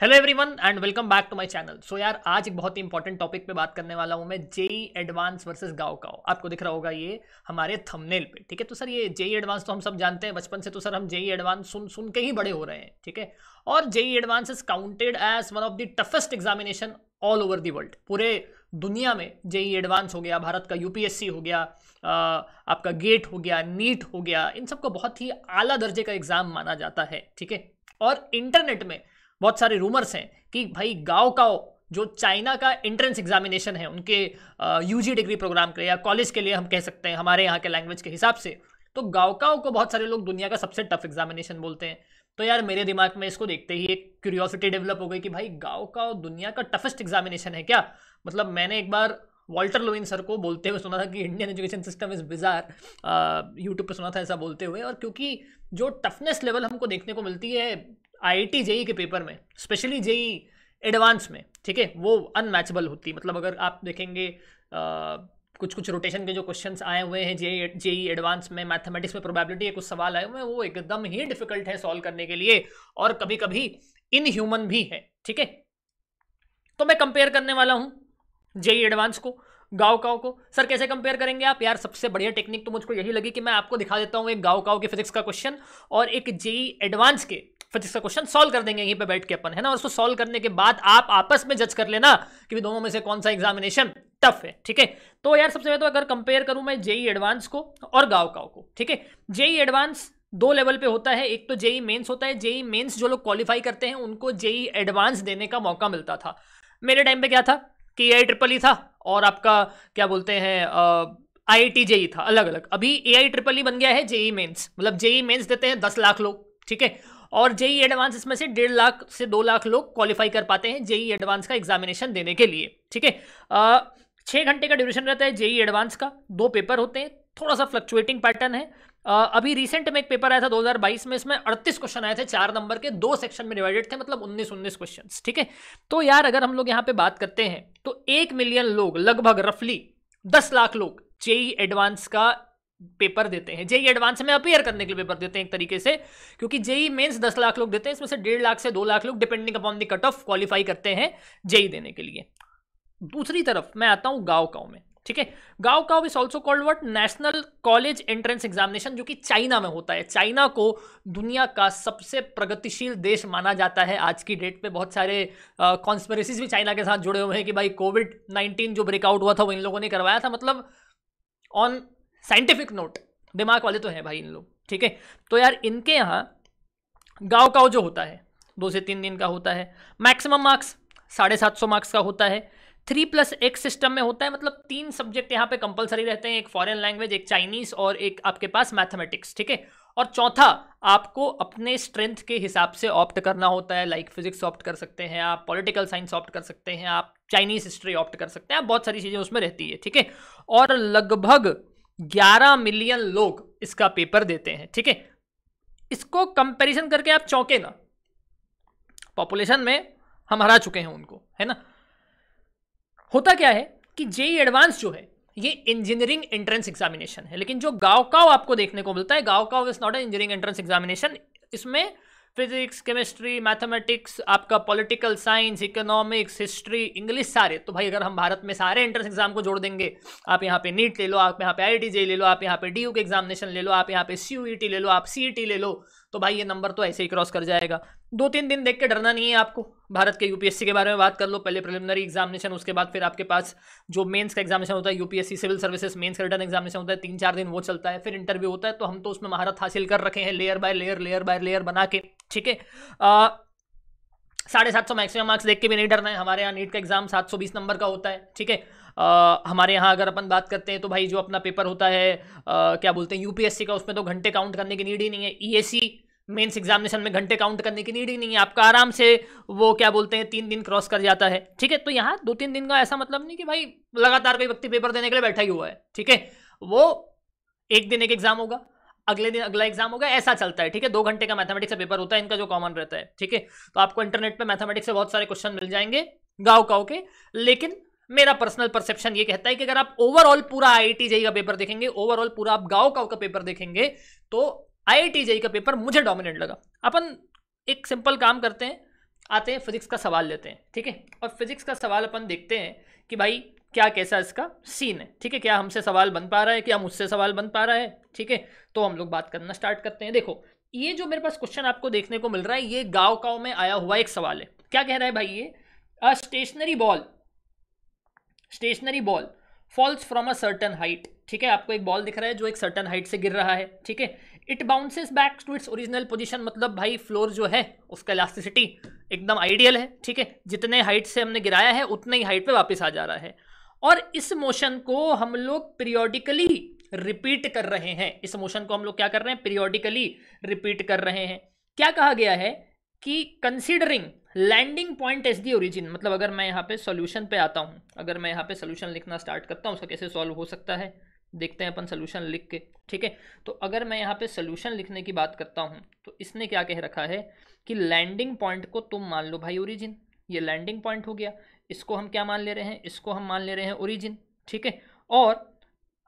Hello everyone and welcome back to my channel. So यार आज एक बहुत ही इंपॉर्टेंट टॉपिक पे बात करने वाला हूँ मैं, जेई एडवांस वर्सेस गाओकाओ। आपको दिख रहा होगा ये हमारे थंबनेल पे, ठीक है। तो सर ये जेई एडवांस तो हम सब जानते हैं, बचपन से तो सर हम जेई एडवांस सुन सुन के ही बड़े हो रहे हैं, ठीक है। और JEE advance is counted as one of the toughest examination all over the world. पूरे दुनिया में जेई एडवांस हो गया, भारत का यूपीएससी हो गया, आपका गेट हो गया, नीट हो गया, इन सबको बहुत ही आला दर्जे का एग्जाम माना जाता है, ठीक है। और इंटरनेट में बहुत सारे रूमर्स हैं कि भाई गाओकाओ जो चाइना का एंट्रेंस एग्जामिनेशन है उनके यूजी डिग्री प्रोग्राम के लिए या कॉलेज के लिए हम कह सकते हैं हमारे यहाँ के लैंग्वेज के हिसाब से, तो गाओकाओ को बहुत सारे लोग दुनिया का सबसे टफ एग्जामिनेशन बोलते हैं। तो यार मेरे दिमाग में इसको देखते ही एक क्यूरियोसिटी डेवलप हो गई कि भाई गाओकाओ दुनिया का टफेस्ट एग्जामिनेशन है क्या। मतलब मैंने एक बार वॉल्टर लोइन सर को बोलते हुए सुना था कि Indian education system is bizarre, YouTube पे सुना था ऐसा बोलते हुए। और क्योंकि जो टफनेस लेवल हमको देखने को मिलती है आईआईटी जेई के पेपर में, स्पेशली जेई एडवांस में, ठीक है, वो अनमैचेबल होती है। मतलब अगर आप देखेंगे कुछ कुछ रोटेशन के जो क्वेश्चंस आए हुए हैं जेई एडवांस में, मैथमेटिक्स में प्रोबेबिलिटी के कुछ सवाल आए हुए हैं, वो एकदम ही डिफिकल्ट है सॉल्व करने के लिए और कभी कभी इनह्यूमन भी है, ठीक है। तो मैं कंपेयर करने वाला हूं जेई एडवांस को गाओकाओ को। सर कैसे कंपेयर करेंगे आप? यार सबसे बढ़िया टेक्निक तो मुझको यही लगी कि मैं आपको दिखा देता हूं एक गाओकाओ के फिजिक्स का क्वेश्चन और एक जेई एडवांस के फिजिक्स का क्वेश्चन सॉल्व कर देंगे यहीं पे बैठ के अपन, है ना। और उसको सॉल्व करने के बाद आप आपस में जज कर लेना कि दोनों में से कौन सा एग्जामिनेशन टफ है, ठीक है। तो यार सबसे पहले तो अगर कंपेयर करूं मैं जेई एडवांस को और गाओकाओ को, ठीक है। जेई एडवांस दो लेवल पे होता है, एक तो जेई मेंस होता है। जेई मेंस जो लोग क्वालिफाई करते हैं उनको जेई एडवांस देने का मौका मिलता था। मेरे टाइम पे क्या था कि एआई ट्रिपल ई था और आपका क्या बोलते हैं आईआईटी जेई था, अलग अलग। अभी एआई ट्रिपल ई बन गया है जेई मेंस। मतलब जेई मेंस देते हैं 10 लाख लोग, ठीक है, और जेई एडवांस इसमें से 1.5 लाख से 2 लाख लोग क्वालिफाई कर पाते हैं जेई एडवांस का एग्जामिनेशन देने के लिए, ठीक है। 6 घंटे का ड्यूरेशन रहता है जेई एडवांस का, 2 पेपर होते हैं, थोड़ा सा फ्लक्चुएटिंग पैटर्न है। अभी रिसेंट में एक पेपर आया था 2022 में, इसमें 38 क्वेश्चन आए थे, 4 नंबर के, 2 सेक्शन में डिवाइडेड थे, मतलब 19 क्वेश्चन, ठीक है। तो यार अगर हम लोग यहाँ पे बात करते हैं तो 1 मिलियन लोग, लगभग रफली 10 लाख लोग जेई एडवांस का पेपर देते हैं, जेई एडवांस में अपीयर करने के लिए पेपर देते हैं एक तरीके से, क्योंकि जेई मेंस 10 लाख लोग देते हैं, इसमें से 1.5 लाख से 2 लाख लोग depending upon the cut off qualify करते हैं जेई देने के लिए। दूसरी तरफ मैं आता हूं गाओकाओ में, ठीक है। Gaokao is also called what, national college entrance examination, जो कि चाइना में होता है। चाइना को दुनिया का सबसे प्रगतिशील देश माना जाता है आज की डेट पे। बहुत सारे कॉन्स्पिरेसीज भी चाइना के साथ जुड़े हुए हैं कि भाई कोविड-19 जो ब्रेकआउट हुआ था वो इन लोगों ने करवाया था। मतलब ऑन साइंटिफिक नोट दिमाग वाले तो हैं भाई इन लोग, ठीक है। तो यार इनके यहाँ गाओकाओ जो होता है 2 से 3 दिन का होता है, मैक्सिमम मार्क्स 750 मार्क्स का होता है, 3+1 सिस्टम में होता है। मतलब 3 सब्जेक्ट यहाँ पे कंपलसरी रहते हैं, एक फॉरेन लैंग्वेज, एक चाइनीज और एक आपके पास मैथमेटिक्स, ठीक है। और चौथा आपको अपने स्ट्रेंथ के हिसाब से ऑप्ट करना होता है, लाइक फिजिक्स ऑप्ट कर सकते हैं आप, पॉलिटिकल साइंस ऑप्ट कर सकते हैं आप, चाइनीज हिस्ट्री ऑप्ट कर सकते हैं आप, बहुत सारी चीज़ें उसमें रहती है, ठीक है। और लगभग 11 मिलियन लोग इसका पेपर देते हैं, ठीक है। इसको कंपैरिजन करके आप चौंके ना, पॉपुलेशन में हम हरा चुके हैं उनको, है ना। होता क्या है कि जेई एडवांस जो है ये इंजीनियरिंग एंट्रेंस एग्जामिनेशन है, लेकिन जो गाओकाओ आपको देखने को मिलता है, gaokao is not an engineering entrance examination. इसमें फिजिक्स, केमिस्ट्री, मैथमेटिक्स, आपका political science, economics, history, English, सारे। तो भाई अगर हम भारत में सारे एंट्रेंस एग्जाम को जोड़ देंगे, आप यहाँ पे नीट ले लो, आप यहाँ पे आईआईटी जेई ले लो, आप यहाँ पे डीयू के एग्जामिनेशन ले लो, आप यहाँ पे सीयूईटी ले लो, आप सीईटी ले लो, तो भाई ये नंबर तो ऐसे ही क्रॉस कर जाएगा। 2-3 दिन देख के डरना नहीं है आपको। भारत के यूपीएससी के बारे में बात कर लो, पहले प्रिलिमिनरी एग्जामिनेशन, उसके बाद फिर आपके पास जो मेंस का एग्जामिनेशन होता है, यूपीएससी सिविल सर्विसेज मेंस का रिटर्न एग्जामिनेशन होता है, 3-4 दिन वो चलता है, फिर इंटरव्यू होता है। तो हम तो उसमें महारत हासिल कर रखे हैं, लेयर बाय लेयर बना के, ठीक है। 750 मैक्सिमम मार्क्स देख के भी नहीं डरना है। हमारे यहाँ नीट का एग्जाम 720 नंबर का होता है, ठीक है। हमारे यहाँ अगर अपन बात करते हैं तो भाई जो अपना पेपर होता है क्या बोलते हैं यूपीएससी का, उसमें तो घंटे काउंट करने की नीड ही नहीं है। ईएससी मेंस एग्जामिनेशन में घंटे काउंट करने की नीड ही नहीं है, आपका आराम से वो क्या बोलते हैं 3 दिन क्रॉस कर जाता है, ठीक है। तो यहाँ 2-3 दिन का ऐसा मतलब नहीं कि भाई लगातार कोई व्यक्ति पेपर देने के लिए बैठा ही हुआ है, ठीक है। वो एक दिन एक एग्जाम होगा, अगले दिन अगला एग्जाम होगा, ऐसा चलता है, ठीक है। 2 घंटे का मैथमेटिक्स का पेपर होता है इनका जो कॉमन रहता है, ठीक है। तो आपको इंटरनेट पे मैथमेटिक्स से बहुत सारे क्वेश्चन मिल जाएंगे गाओकाओ के। लेकिन मेरा पर्सनल परसेप्शन ये कहता है कि अगर आप ओवरऑल पूरा आईआईटी जेई का पेपर देखेंगे, ओवरऑल पूरा आप गाओकाओ का पेपर देखेंगे, तो आईआईटी जेई का पेपर मुझे डोमिनेट लगा। अपन एक सिंपल काम करते हैं, आते हैं फिजिक्स का सवाल लेते हैं, ठीक है। और फिजिक्स का सवाल अपन देखते हैं कि भाई क्या कैसा इसका सीन है, ठीक है, क्या हमसे सवाल बन पा रहा है, क्या मुझसे सवाल बन पा रहा है, ठीक है। तो हम लोग बात करना स्टार्ट करते हैं। देखो ये जो मेरे पास क्वेश्चन आपको देखने को मिल रहा है, ये गाँव गाँव में आया हुआ एक सवाल है। क्या कह रहा है भाई, ये stationary ball falls from a certain height, ठीक है। आपको एक बॉल दिख रहा है जो एक सर्टन हाइट से गिर रहा है, ठीक है। It bounces back to its original position, मतलब भाई फ्लोर जो है उसका इलास्टिसिटी एकदम आइडियल है, ठीक है। जितने हाइट से हमने गिराया है उतने ही हाइट पे वापस आ जा रहा है। और इस मोशन को हम लोग पीरियोडिकली रिपीट कर रहे हैं। इस मोशन को हम लोग क्या कर रहे हैं, पीरियोडिकली रिपीट कर रहे हैं। क्या कहा गया है कि considering landing point as the origin, मतलब अगर मैं यहाँ पे सॉल्यूशन पे आता हूँ, अगर मैं यहाँ पे सॉल्यूशन लिखना स्टार्ट करता हूँ, उसका कैसे सॉल्व हो सकता है देखते हैं अपन सॉल्यूशन लिख के, ठीक है। तो अगर मैं यहाँ पे सॉल्यूशन लिखने की बात करता हूँ तो इसने क्या कह रखा है कि लैंडिंग पॉइंट को तुम मान लो भाई ओरिजिन, ये लैंडिंग पॉइंट हो गया। इसको हम क्या मान ले रहे हैं, इसको हम मान ले रहे हैं ओरिजिन, ठीक है। और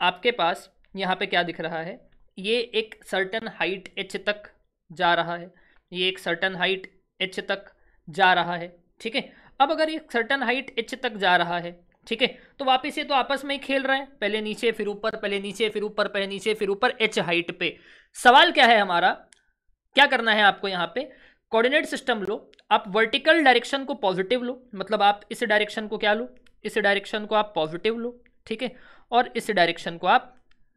आपके पास यहाँ पे क्या दिख रहा है, ये एक सर्टन हाइट h तक जा रहा है, ये एक सर्टन हाइट h तक जा रहा है, ठीक है। अब अगर ये सर्टन हाइट h तक जा रहा है, ठीक है, तो वापस ये तो आपस में ही खेल रहे हैं, पहले नीचे फिर ऊपर, पहले नीचे फिर ऊपर, पहले नीचे फिर ऊपर, h हाइट पे। सवाल क्या है हमारा, क्या करना है आपको, यहाँ पे कोऑर्डिनेट सिस्टम लो, आप वर्टिकल डायरेक्शन को पॉजिटिव लो, मतलब आप इस डायरेक्शन को क्या लो, इस डायरेक्शन को आप पॉजिटिव लो, ठीक है, और इस डायरेक्शन को आप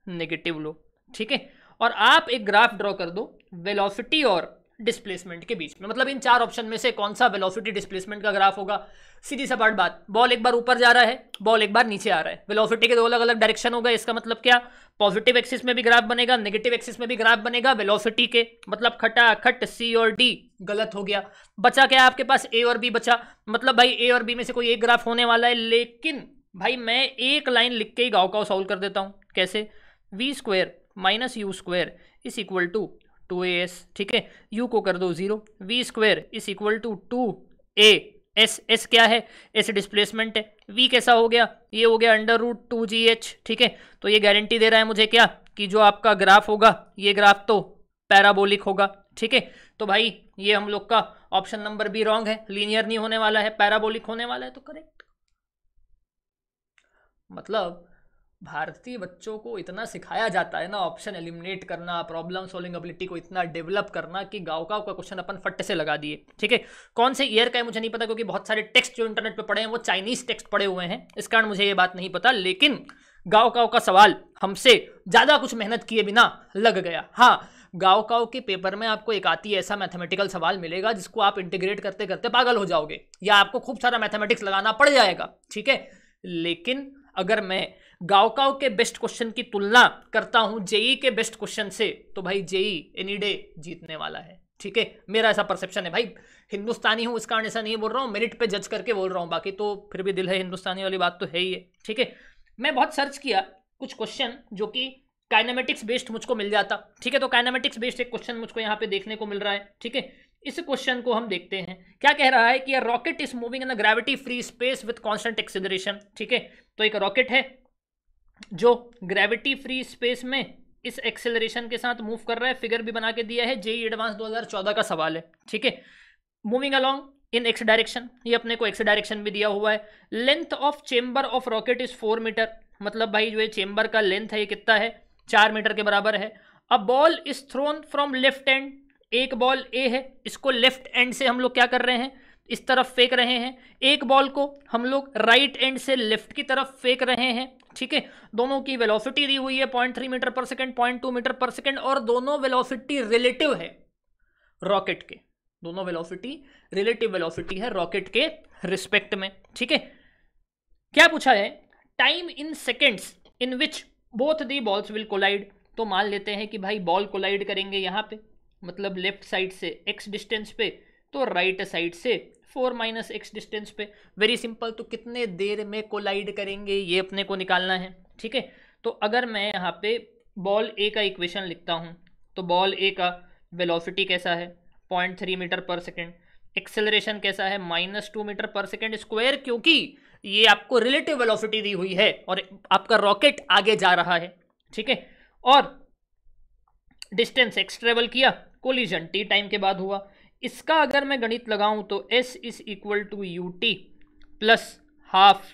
नेगेटिव लो, ठीक है। और आप एक ग्राफ ड्रॉ कर दो वेलोसिटी और डिस्प्लेसमेंट के बीच में, मतलब इन चार ऑप्शन में से कौन सा वेलोसिटी डिस्प्लेसमेंट का ग्राफ होगा। सीधी सपाट बात, बॉल एक बार ऊपर जा रहा है, बॉल एक बार नीचे आ रहा है, वेलोसिटी के दो अलग अलग डायरेक्शन होगा। इसका मतलब क्या, पॉजिटिव एक्सिस में भी ग्राफ बनेगा, नेगेटिव एक्सिस में भी ग्राफ बनेगा वेलोसिटी के, मतलब खटाखट सी और डी गलत हो गया। बचा क्या आपके पास, ए और बी बचा, मतलब भाई ए और बी में से कोई एक ग्राफ होने वाला है। लेकिन भाई मैं एक लाइन लिख के ही गाँव का सॉल्व कर देता हूँ, कैसे, v square minus u square is equal to 2as, ठीक है। u को कर दो 0, v square is equal to 2a, s क्या है, s डिस्प्लेसमेंट है, v कैसा हो गया, ये हो गया √2gh, ठीक है। तो ये गारंटी दे रहा है मुझे क्या, कि जो आपका ग्राफ होगा ये ग्राफ तो पैराबोलिक होगा, ठीक है। तो भाई ये हम लोग का ऑप्शन नंबर बी रॉन्ग है, लीनियर नहीं होने वाला है, पैराबोलिक होने वाला है, तो करेक्ट। मतलब भारतीय बच्चों को इतना सिखाया जाता है ना, ऑप्शन एलिमिनेट करना, प्रॉब्लम सॉल्विंग एबिलिटी को इतना डेवलप करना, कि गाँव का क्वेश्चन अपन फट से लगा दिए, ठीक है। कौन से ईयर का है मुझे नहीं पता, क्योंकि बहुत सारे टेक्स्ट जो इंटरनेट पे पढ़े हैं वो चाइनीज टेक्स्ट पढ़े हुए हैं, इस कारण मुझे ये बात नहीं पता। लेकिन गाँव का सवाल हमसे ज़्यादा कुछ मेहनत किए बिना लग गया। हाँ, गाँव के पेपर में आपको एक आती ऐसा मैथमेटिकल सवाल मिलेगा जिसको आप इंटीग्रेट करते करते पागल हो जाओगे, या आपको खूब सारा मैथमेटिक्स लगाना पड़ जाएगा, ठीक है। लेकिन अगर मैं गाँव के बेस्ट क्वेश्चन की तुलना करता हूं जेई के बेस्ट क्वेश्चन से, तो भाई जेई एनी डे जीतने वाला है, ठीक है। मेरा ऐसा परसेप्शन है भाई, हिंदुस्तानी हूं इस कारण ऐसा नहीं बोल रहा हूं, मेरिट पे जज करके बोल रहा हूं, बाकी तो फिर भी दिल है हिंदुस्तानी वाली बात तो है ही है, ठीक है। मैं बहुत सर्च किया कुछ क्वेश्चन जो कि काइनेमेटिक्स बेस्ड मुझको मिल जाता, ठीक है। तो काइनेमेटिक्स बेस्ड एक क्वेश्चन मुझको यहाँ पे देखने को मिल रहा है, ठीक है। इस क्वेश्चन को हम देखते हैं, क्या कह रहा है कि a rocket is moving in a gravity free space with constant acceleration, ठीक है। तो एक रॉकेट है जो ग्रेविटी फ्री स्पेस में इस एक्सेलरेशन के साथ मूव कर रहा है, फिगर भी बना के दिया है, जेई एडवांस 2014 का सवाल है, ठीक है। Moving along in x direction, ये अपने को एक्स डायरेक्शन भी दिया हुआ है। Length of chamber of rocket is 4 metre, मतलब भाई जो ये चेंबर का लेंथ है ये कितना है, 4 मीटर के बराबर है। A ball is throne from left and, एक बॉल ए है, इसको लेफ्ट एंड से हम लोग क्या कर रहे हैं, इस तरफ फेंक रहे हैं। एक बॉल को हम लोग राइट एंड से लेफ्ट की तरफ फेंक रहे हैं, ठीक है। दोनों की वेलोसिटी दी हुई है 0.3 मीटर पर सेकंड, 0.2 मीटर पर सेकंड, और दोनों वेलोसिटी रिलेटिव है रॉकेट के, दोनों वेलोसिटी रिलेटिव वेलोसिटी है रॉकेट के रिस्पेक्ट में, ठीक है। क्या पूछा है, time in seconds in which both the balls will collide. तो मान लेते हैं कि भाई बॉल कोलाइड करेंगे यहाँ पे, मतलब लेफ्ट साइड से x डिस्टेंस पे, तो राइट साइड से 4 - x डिस्टेंस पे। वेरी सिंपल, तो कितने देर में कोलाइड करेंगे ये अपने को निकालना है, ठीक है। तो अगर मैं यहाँ पे बॉल ए का इक्वेशन लिखता हूँ, तो बॉल ए का वेलोसिटी कैसा है 0.3 मीटर पर सेकेंड, एक्सेलरेशन कैसा है -2 मीटर पर सेकेंड स्क्वायर, क्योंकि ये आपको रिलेटिव वेलोसिटी दी हुई है और आपका रॉकेट आगे जा रहा है, ठीक है। और डिस्टेंस x ट्रेवल किया, कोलिजन t टाइम के बाद हुआ, इसका अगर मैं गणित लगाऊं तो s is equal to u t plus half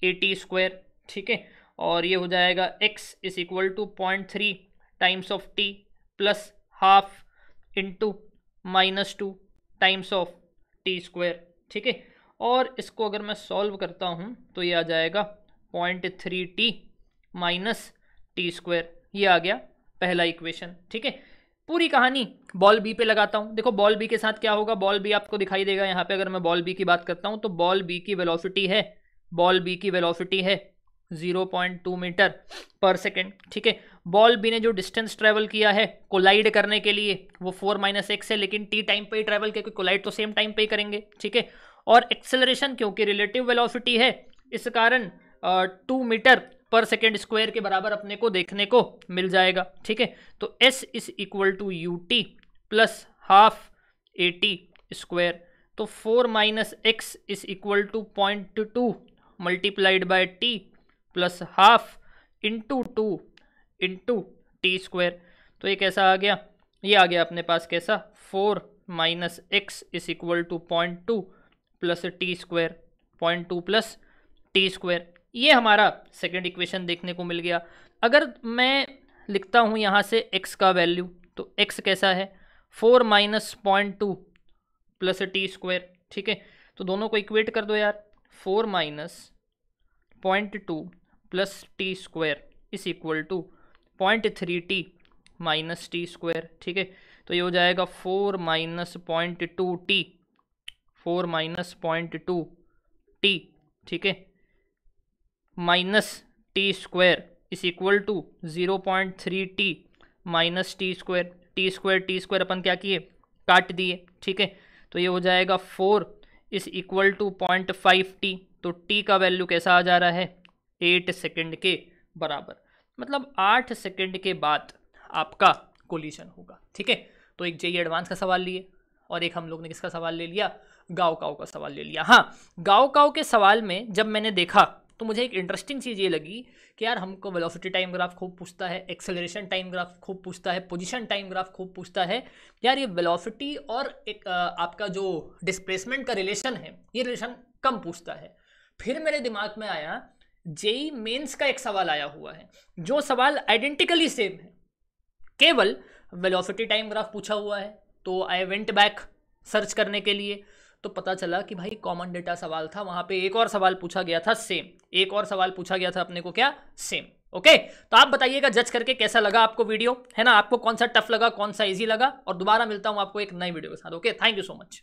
a t square, ठीक है, और ये हो जाएगा x is equal to 0.3 times of t plus half into -2 times of t square, ठीक है। और इसको अगर मैं सॉल्व करता हूँ तो ये आ जाएगा 0.3t माइनस टी स्क्वायर, ये आ गया पहला इक्वेशन, ठीक है। पूरी कहानी बॉल बी पे लगाता हूँ। देखो बॉल बी के साथ क्या होगा, बॉल बी आपको दिखाई देगा यहाँ पे। अगर मैं बॉल बी की बात करता हूँ तो बॉल बी की वेलोसिटी है, बॉल बी की वेलोसिटी है 0.2 मीटर पर सेकेंड, ठीक है। बॉल बी ने जो डिस्टेंस ट्रेवल किया है कोलाइड करने के लिए वो 4 - x है, लेकिन टी टाइम पे ही ट्रेवल किया, कोलाइड तो सेम टाइम पे ही करेंगे, ठीक है। और एक्सेलरेशन क्योंकि रिलेटिव वेलोसिटी है इस कारण 2 मीटर पर सेकेंड स्क्वायर के बराबर अपने को देखने को मिल जाएगा, ठीक है। तो s is equal to u t plus half a t square, तो 4 - x is equal to 0.2 multiplied by t plus half into 2 into t square. तो ये कैसा आ गया, ये आ गया अपने पास कैसा 4 - x is equal to 0.2 plus t square, 0.2 plus t square. ये हमारा सेकेंड इक्वेशन देखने को मिल गया। अगर मैं लिखता हूँ यहाँ से x का वैल्यू, तो x कैसा है 4 - 0.2 प्लस टी स्क्वायर, ठीक है। तो दोनों को इक्वेट कर दो यार, 4 - 0.2 plus t square is equal to 0.3t minus t square, ठीक है। तो ये हो जाएगा 4 - 0.2t, 4 - 0.2t, ठीक है, minus t square is equal to 0.3t minus t square. T square अपन क्या किए, काट दिए, ठीक है। तो ये हो जाएगा 4 इज इक्वल टू 0.5t, तो t का वैल्यू कैसा आ जा रहा है 8 सेकेंड के बराबर, मतलब 8 सेकेंड के बाद आपका कोलिशन होगा, ठीक है। तो एक जेईई एडवांस का सवाल लिए और एक हम लोग ने किसका सवाल ले लिया, गाओकाओ का सवाल ले लिया। हाँ, गाओकाओ के सवाल में जब मैंने देखा तो मुझे एक इंटरेस्टिंग चीज़ ये लगी कि यार हमको वेलोसिटी टाइम ग्राफ खूब पूछता है, एक्सेलरेशन टाइम ग्राफ खूब पूछता है, पोजीशन टाइम ग्राफ खूब पूछता है, यार ये वेलोसिटी और एक आपका जो डिस्प्लेसमेंट का रिलेशन है ये रिलेशन कम पूछता है। फिर मेरे दिमाग में आया जेईई मेंस का एक सवाल आया हुआ है जो सवाल आइडेंटिकली सेम है, केवल वेलोसिटी टाइम ग्राफ पूछा हुआ है। तो आई वेंट बैक सर्च करने के लिए, तो पता चला कि भाई कॉमन डेटा सवाल था, वहां पे एक और सवाल पूछा गया था सेम, एक और सवाल पूछा गया था अपने को क्या सेम। ओके, तो आप बताइएगा जज करके कैसा लगा आपको वीडियो, है ना, आपको कौन सा टफ लगा, कौन सा इजी लगा। और दोबारा मिलता हूं आपको एक नई वीडियो के साथ। Okay, thank you so much.